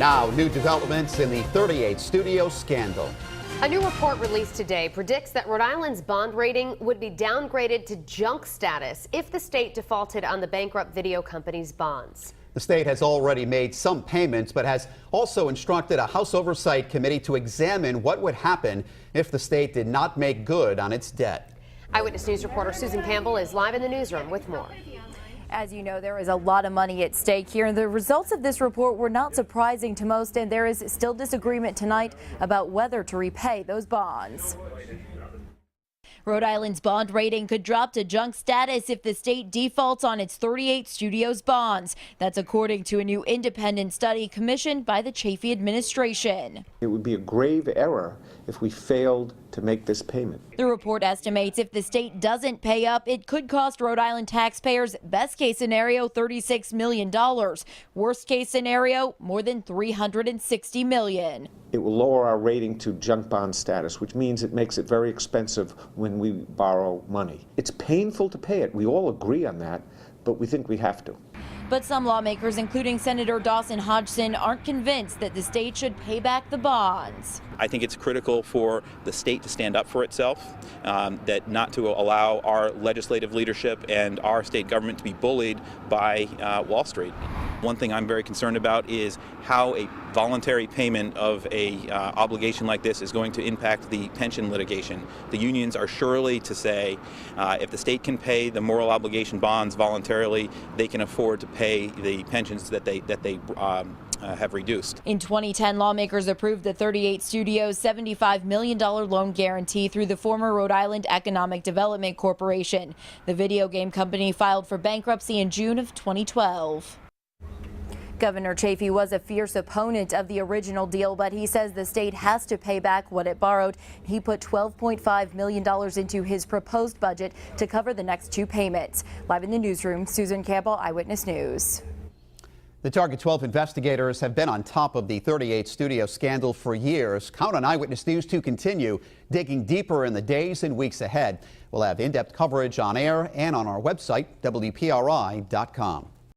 Now, new developments in the 38 Studio scandal. A new report released today predicts that Rhode Island's bond rating would be downgraded to junk status if the state defaulted on the bankrupt video company's bonds. The state has already made some payments, but has also instructed a House Oversight Committee to examine what would happen if the state did not make good on its debt. Eyewitness News reporter Susan Campbell is live in the newsroom with more. As you know, there is a lot of money at stake here, and the results of this report were not surprising to most, and there is still disagreement tonight about whether to repay those bonds. Rhode Island's bond rating could drop to junk status if the state defaults on its 38 Studios bonds. That's according to a new independent study commissioned by the Chafee administration. It would be a grave error if we failed to make this payment. The report estimates if the state doesn't pay up, it could cost Rhode Island taxpayers, best case scenario, $36 million. Worst case scenario, more than $360 million. It will lower our rating to junk bond status, which means it makes it very expensive when we borrow money. It's painful to pay it. We all agree on that, but we think we have to. But some lawmakers, including Senator Dawson Hodgson, aren't convinced that the state should pay back the bonds. I think it's critical for the state to stand up for itself, that not to allow our legislative leadership and our state government to be bullied by Wall Street. One thing I'm very concerned about is how a voluntary payment of a obligation like this is going to impact the pension litigation. The unions are surely to say if the state can pay the moral obligation bonds voluntarily, they can afford to pay the pensions that they have reduced. In 2010, lawmakers approved the 38 Studios $75 million loan guarantee through the former Rhode Island Economic Development Corporation. The video game company filed for bankruptcy in June of 2012. Governor Chafee was a fierce opponent of the original deal, but he says the state has to pay back what it borrowed. He put $12.5 million into his proposed budget to cover the next two payments. Live in the newsroom, Susan Campbell, Eyewitness News. The Target 12 investigators have been on top of the 38 Studio scandal for years. Count on Eyewitness News to continue digging deeper in the days and weeks ahead. We'll have in-depth coverage on air and on our website, WPRI.com.